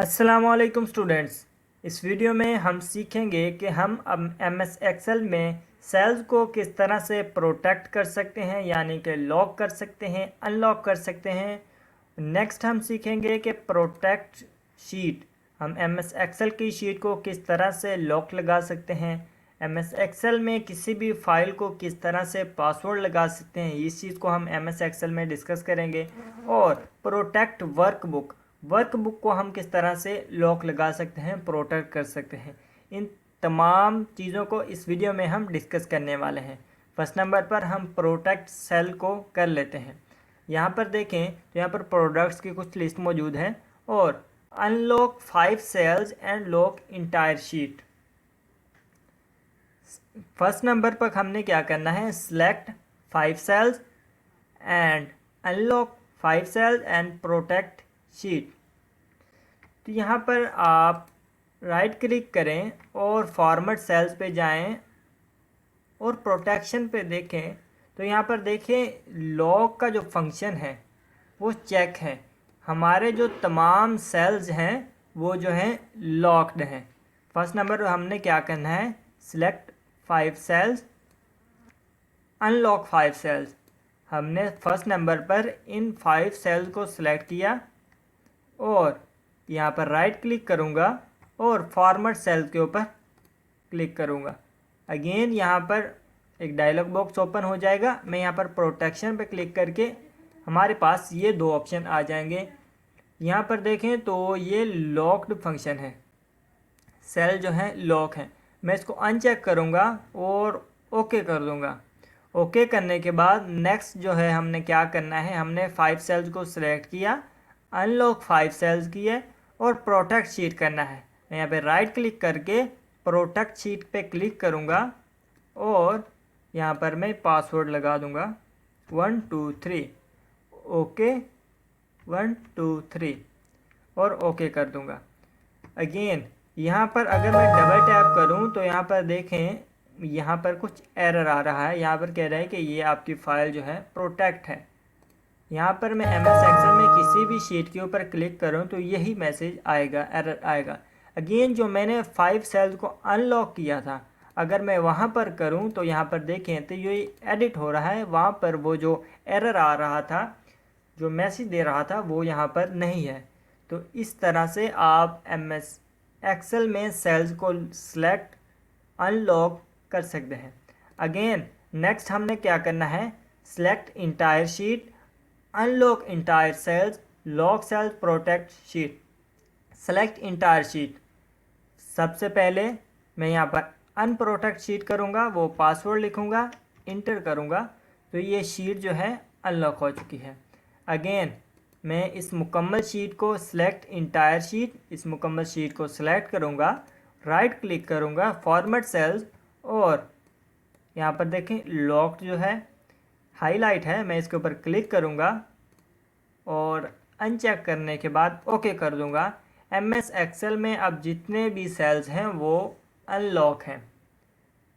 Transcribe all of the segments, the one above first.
अस्सलामुअलैकुम स्टूडेंट्स। इस वीडियो में हम सीखेंगे कि हम अब एमएस एक्सेल में सेल्स को किस तरह से प्रोटेक्ट कर सकते हैं, यानी कि लॉक कर सकते हैं, अनलॉक कर सकते हैं। नेक्स्ट हम सीखेंगे कि प्रोटेक्ट शीट, हम एमएस एक्सेल की शीट को किस तरह से लॉक लगा सकते हैं, एमएस एक्सेल में किसी भी फाइल को किस तरह से पासवर्ड लगा सकते हैं। इस चीज़ को हम एमएस एक्सेल में डिस्कस करेंगे। और प्रोटेक्ट वर्कबुक, वर्कबुक को हम किस तरह से लॉक लगा सकते हैं, प्रोटेक्ट कर सकते हैं। इन तमाम चीज़ों को इस वीडियो में हम डिस्कस करने वाले हैं। फर्स्ट नंबर पर हम प्रोटेक्ट सेल को कर लेते हैं। यहाँ पर देखें तो यहाँ पर प्रोडक्ट्स की कुछ लिस्ट मौजूद है और unlock 5 cells and lock entire sheet. First number पर हमने क्या करना है, select 5 cells and unlock 5 cells and protect sheet. तो यहाँ पर आप राइट क्लिक करें और फॉर्मेट सेल्स पे जाएं और प्रोटेक्शन पे देखें तो यहाँ पर देखें लॉक का जो फंक्शन है वो चेक है। हमारे जो तमाम सेल्स हैं वो जो हैं लॉक्ड हैं। फर्स्ट नंबर हमने क्या करना है, सिलेक्ट 5 सेल्स, अनलॉक 5 सेल्स। हमने फर्स्ट नंबर पर इन 5 सेल्स को सिलेक्ट किया और यहाँ पर राइट क्लिक करूँगा और फॉर्मेट सेल्स के ऊपर क्लिक करूँगा। अगेन यहाँ पर एक डायलॉग बॉक्स ओपन हो जाएगा। मैं यहाँ पर प्रोटेक्शन पर क्लिक करके हमारे पास ये दो ऑप्शन आ जाएंगे। यहाँ पर देखें तो ये लॉक्ड फंक्शन है, सेल जो है लॉक है। मैं इसको अनचेक करूँगा और ओके कर दूँगा। ओके करने के बाद नेक्स्ट जो है हमने क्या करना है, हमने 5 सेल्स को सिलेक्ट किया, अनलॉक 5 सेल्स किए और प्रोटेक्ट शीट करना है। मैं यहाँ पे राइट क्लिक करके प्रोटेक्ट शीट पे क्लिक करूँगा और यहाँ पर मैं पासवर्ड लगा दूँगा 1 2 3। ओके 1 2 3 और ओके कर दूँगा। अगेन यहाँ पर अगर मैं डबल टैप करूँ तो यहाँ पर देखें यहाँ पर कुछ एरर आ रहा है। यहाँ पर कह रहा है कि ये आपकी फ़ाइल जो है प्रोटेक्ट है। यहाँ पर मैं एम एस एक्सेल में किसी भी शीट के ऊपर क्लिक करूँ तो यही मैसेज आएगा, एरर आएगा। अगेन जो मैंने 5 सेल्स को अनलॉक किया था, अगर मैं वहाँ पर करूँ तो यहाँ पर देखें तो ये एडिट हो रहा है। वहाँ पर वो जो एरर आ रहा था, जो मैसेज दे रहा था, वो यहाँ पर नहीं है। तो इस तरह से आप एम एस एक्सेल में सेल्स को सिलेक्ट अनलॉक कर सकते हैं। अगेन नेक्स्ट हमने क्या करना है, select entire sheet, unlock entire cells, lock cells, protect sheet. Select entire sheet, सबसे पहले मैं यहाँ पर अनप्रोटेक्ट शीट करूँगा, वो पासवर्ड लिखूँगा, इंटर करूँगा तो ये शीट जो है अनलॉक हो चुकी है। अगेन मैं इस मुकम्मल शीट को सिलेक्ट इंटायर शीट, इस मुकम्मल शीट को सिलेक्ट करूँगा, राइट क्लिक करूँगा, फॉर्मेट सेल्स और यहाँ पर देखें लॉक्ड जो है हाईलाइट है, मैं इसके ऊपर क्लिक करूँगा और अनचेक करने के बाद ओके कर दूँगा। एम एस एक्सेल में अब जितने भी सेल्स हैं वो अनलॉक हैं।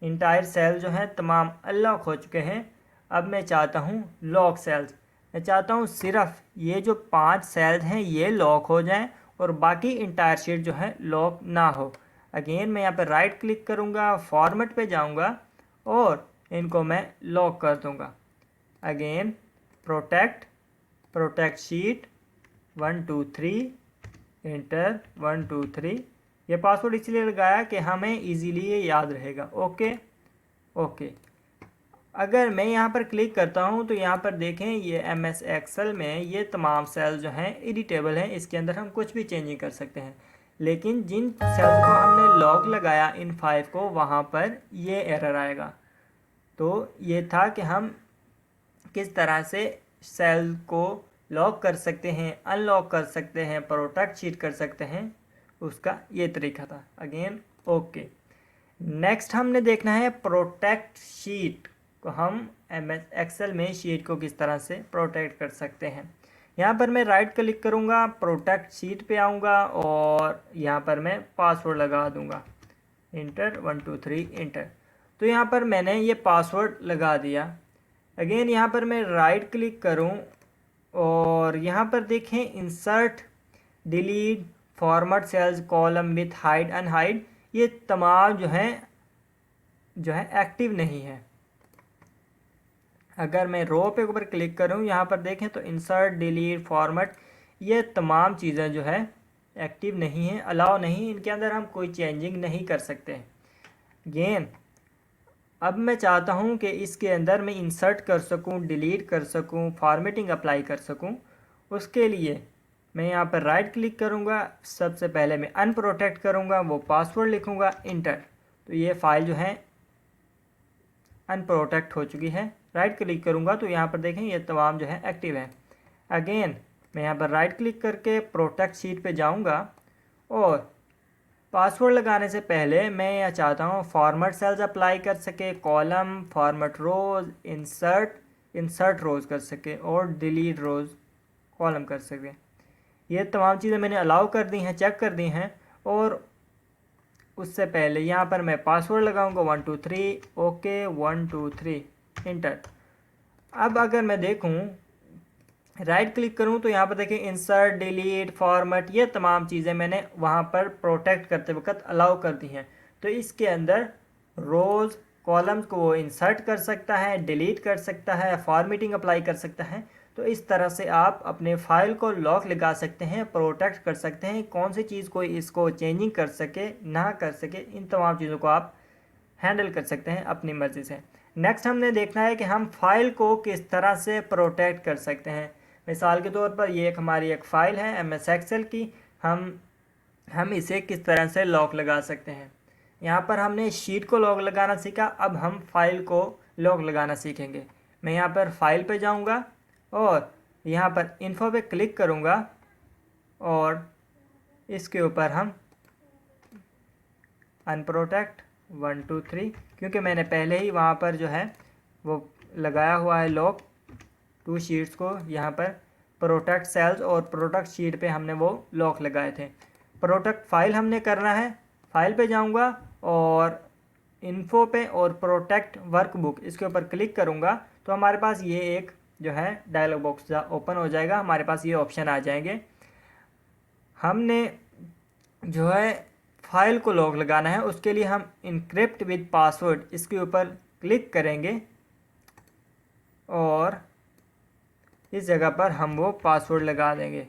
इंटायर सेल जो हैं तमाम अनलॉक हो चुके हैं। अब मैं चाहता हूँ लॉक सेल्स, मैं चाहता हूँ सिर्फ ये जो 5 सेल्स हैं ये लॉक हो जाएं और बाकी इंटायर शीट जो है लॉक ना हो। अगेन मैं यहाँ पर राइट क्लिक करूँगा, फॉर्मेट पे जाऊँगा और इनको मैं लॉक कर दूँगा। Again protect sheet 1 2 3 inter 1 2 3। ये पासवर्ड इसलिए लगाया कि हमें इजीली ये याद रहेगा। Okay okay. अगर मैं यहाँ पर क्लिक करता हूँ तो यहाँ पर देखें ये एम एस एक्सेल में ये तमाम सेल जो हैं एडिटेबल हैं, इसके अंदर हम कुछ भी चेंजिंग कर सकते हैं। लेकिन जिन सेल्स को हमने लॉक लगाया इन 5 को, वहाँ पर ये एरर आएगा। तो ये था कि हम किस तरह से सेल को लॉक कर सकते हैं, अनलॉक कर सकते हैं, प्रोटेक्ट शीट कर सकते हैं, उसका ये तरीका था। Again okay. नेक्स्ट हमने देखना है प्रोटेक्ट शीट को, हम एम एस एक्सेल में शीट को किस तरह से प्रोटेक्ट कर सकते हैं। यहाँ पर मैं राइट क्लिक करूँगा, प्रोटेक्ट शीट पे आऊँगा और यहाँ पर मैं पासवर्ड लगा दूँगा, इंटर 1 2 3 इंटर। तो यहाँ पर मैंने ये पासवर्ड लगा दिया। अगेन यहाँ पर मैं राइट क्लिक करूँ और यहाँ पर देखें insert delete format cells, column with hide unhide, ये तमाम जो है एक्टिव नहीं है। अगर मैं रो पे ऊपर क्लिक करूँ, यहाँ पर देखें तो इंसर्ट, डिलीट, फॉर्मेट, ये तमाम चीज़ें जो है एक्टिव नहीं है, अलाउ नहीं, इनके अंदर हम कोई चेंजिंग नहीं कर सकते हैं। गेन अब मैं चाहता हूँ कि इसके अंदर मैं इंसर्ट कर सकूँ, डिलीट कर सकूँ, फॉर्मेटिंग अप्लाई कर सकूँ। उसके लिए मैं यहाँ पर राइट क्लिक करूँगा, सबसे पहले मैं अनप्रोटेक्ट करूँगा, वो पासवर्ड लिखूँगा, इंटर। तो ये फ़ाइल जो है अनप्रोटेक्ट हो चुकी है। राइट क्लिक करूँगा तो यहाँ पर देखें ये तमाम जो है एक्टिव है। अगेन मैं यहाँ पर राइट क्लिक करके प्रोटेक्ट शीट पे जाऊँगा और पासवर्ड लगाने से पहले मैं यह चाहता हूँ फॉर्मेट सेल्स अप्लाई कर सके, कॉलम, फॉर्मेट रोज, इंसर्ट रोज कर सके और डिलीट रोज कॉलम कर सके। ये तमाम चीज़ें मैंने अलाउ कर दी हैं, चेक कर दी हैं। और उससे पहले यहाँ पर मैं पासवर्ड लगाऊंगा 1 2 3, ओके, 1 2 3, इंटर। अब अगर मैं देखूँ, राइट क्लिक करूँ तो यहाँ पर देखिए इंसर्ट, डिलीट, फॉर्मेट, ये तमाम चीज़ें मैंने वहाँ पर प्रोटेक्ट करते वक्त अलाउ कर दी हैं। तो इसके अंदर रोज़, कॉलम्स को वो इंसर्ट कर सकता है, डिलीट कर सकता है, फॉर्मेटिंग अप्लाई कर सकता है। तो इस तरह से आप अपने फाइल को लॉक लगा सकते हैं, प्रोटेक्ट कर सकते हैं, कौन सी चीज़ को इसको चेंजिंग कर सके ना कर सके, इन तमाम चीज़ों को आप हैंडल कर सकते हैं अपनी मर्ज़ी से। नेक्स्ट हमने देखना है कि हम फाइल को किस तरह से प्रोटेक्ट कर सकते हैं। मिसाल के तौर पर ये हमारी एक फ़ाइल है MS एक्सेल की, हम इसे किस तरह से लॉक लगा सकते हैं। यहाँ पर हमने शीट को लॉक लगाना सीखा, अब हम फाइल को लॉक लगाना सीखेंगे। मैं यहाँ पर फाइल पे जाऊँगा और यहाँ पर इन्फो पे क्लिक करूँगा और इसके ऊपर हम अनप्रोटेक्ट 1 2 3, क्योंकि मैंने पहले ही वहाँ पर जो है वो लगाया हुआ है लॉक 2 शीट्स को। यहाँ पर प्रोटेक्ट सेल्स और प्रोटेक्ट शीट पे हमने वो लॉक लगाए थे। प्रोटेक्ट फाइल हमने करना है, फाइल पे जाऊँगा और इन्फो पे और प्रोटेक्ट वर्कबुक, इसके ऊपर क्लिक करूँगा तो हमारे पास ये एक जो है डायलॉग बॉक्स ओपन हो जाएगा। हमारे पास ये ऑप्शन आ जाएंगे। हमने जो है फाइल को लॉक लगाना है, उसके लिए हम इनक्रिप्ट विद पासवर्ड, इसके ऊपर क्लिक करेंगे और इस जगह पर हम वो पासवर्ड लगा देंगे,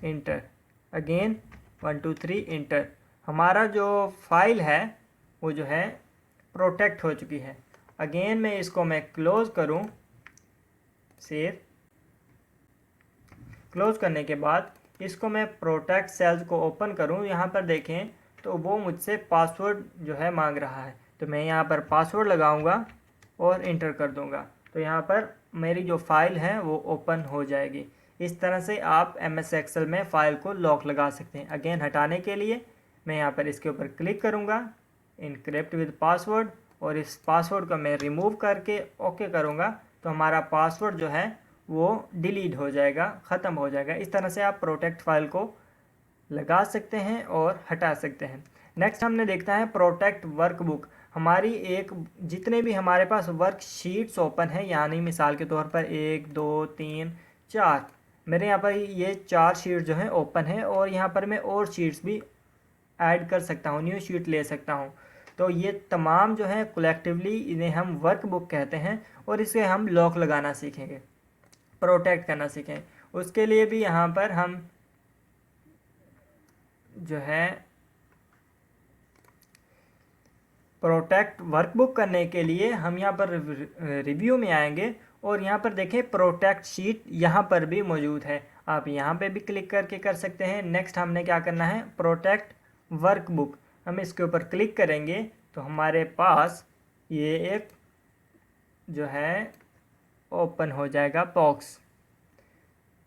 इंटर। Again 1 2 3, inter. हमारा जो फाइल है वो जो है प्रोटेक्ट हो चुकी है। अगेन मैं इसको क्लोज़ करूं, सेव। क्लोज़ करने के बाद इसको मैं प्रोटेक्ट सेल्स को ओपन करूं, यहाँ पर देखें तो वो मुझसे पासवर्ड जो है मांग रहा है। तो मैं यहाँ पर पासवर्ड लगाऊंगा और इंटर कर दूंगा, तो यहाँ पर मेरी जो फाइल है वो ओपन हो जाएगी। इस तरह से आप MS एक्सेल में फ़ाइल को लॉक लगा सकते हैं। अगेन हटाने के लिए मैं यहाँ पर इसके ऊपर क्लिक करूँगा, इनक्रिप्ट विद पासवर्ड, और इस पासवर्ड को मैं रिमूव करके ओके करूँगा तो हमारा पासवर्ड जो है वो डिलीट हो जाएगा, ख़त्म हो जाएगा। इस तरह से आप प्रोटेक्ट फाइल को लगा सकते हैं और हटा सकते हैं। नेक्स्ट हमने देखता है प्रोटेक्ट वर्कबुक। हमारी जितने भी हमारे पास वर्कशीट्स ओपन है, यानी मिसाल के तौर पर 1 2 3 4, मेरे यहाँ पर ये 4 शीट जो है ओपन है और यहाँ पर मैं और शीट्स भी ऐड कर सकता हूँ, न्यू शीट ले सकता हूँ। तो ये तमाम जो है कलेक्टिवली इन्हें हम वर्कबुक कहते हैं और इसे हम लॉक लगाना सीखेंगे, प्रोटेक्ट करना सीखें। उसके लिए भी यहाँ पर हम जो है प्रोटेक्ट वर्कबुक करने के लिए हम यहाँ पर रिव्यू में आएंगे और यहाँ पर देखें प्रोटेक्ट शीट यहाँ पर भी मौजूद है। आप यहाँ पे भी क्लिक करके कर सकते हैं। नेक्स्ट हमने क्या करना है, प्रोटेक्ट वर्कबुक, हम इसके ऊपर क्लिक करेंगे तो हमारे पास ये एक जो है ओपन हो जाएगा बॉक्स,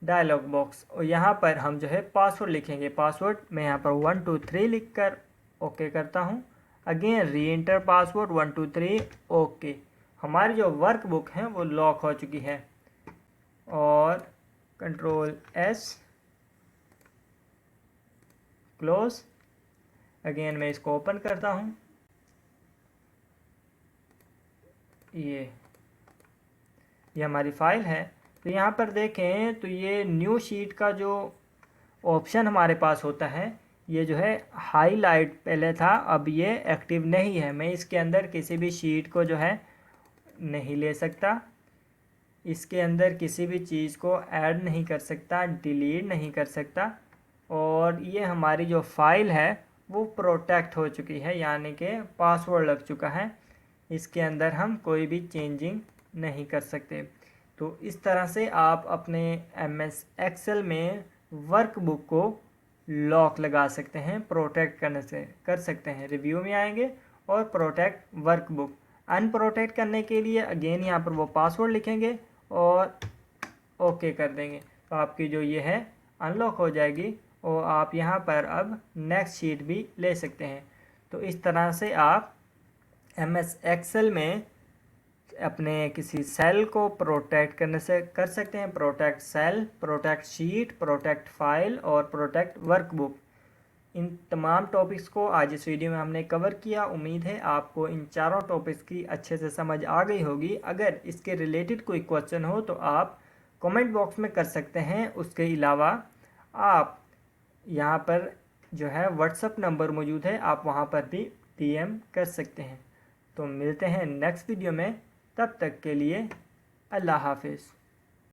डायलॉग बॉक्स, और यहाँ पर हम जो है पासवर्ड लिखेंगे। पासवर्ड मैं यहाँ पर 1 2 3 लिख कर ओके करता हूँ। अगेन री एंटर पासवर्ड 1 2 3, ओके। हमारी जो वर्कबुक है वो लॉक हो चुकी है और Ctrl+S, क्लोज। अगेन मैं इसको ओपन करता हूँ, ये हमारी फाइल है। तो यहाँ पर देखें तो ये न्यू शीट का जो ऑप्शन हमारे पास होता है ये जो है हाईलाइट पहले था, अब ये एक्टिव नहीं है। मैं इसके अंदर किसी भी शीट को जो है नहीं ले सकता, इसके अंदर किसी भी चीज़ को ऐड नहीं कर सकता, डिलीट नहीं कर सकता। और ये हमारी जो फाइल है वो प्रोटेक्ट हो चुकी है, यानी कि पासवर्ड लग चुका है, इसके अंदर हम कोई भी चेंजिंग नहीं कर सकते। तो इस तरह से आप अपने MS एक्सेल में वर्कबुक को लॉक लगा सकते हैं, प्रोटेक्ट करने से कर सकते हैं। रिव्यू में आएंगे और प्रोटेक्ट वर्कबुक, अनप्रोटेक्ट करने के लिए अगेन यहाँ पर वो पासवर्ड लिखेंगे और ओके कर देंगे, तो आपकी जो ये है अनलॉक हो जाएगी और आप यहाँ पर अब नेक्स्ट शीट भी ले सकते हैं। तो इस तरह से आप MS एक्सेल में अपने किसी सेल को प्रोटेक्ट करने से कर सकते हैं, protect cell, protect sheet, protect file और प्रोटेक्ट वर्कबुक। इन तमाम टॉपिक्स को आज इस वीडियो में हमने कवर किया। उम्मीद है आपको इन चारों टॉपिक्स की अच्छे से समझ आ गई होगी। अगर इसके रिलेटेड कोई क्वेश्चन हो तो आप कमेंट बॉक्स में कर सकते हैं। उसके अलावा आप यहाँ पर जो है व्हाट्सएप नंबर मौजूद है, आप वहाँ पर भी DM कर सकते हैं। तो मिलते हैं नेक्स्ट वीडियो में, तब तक के लिए अल्लाह हाफिज़।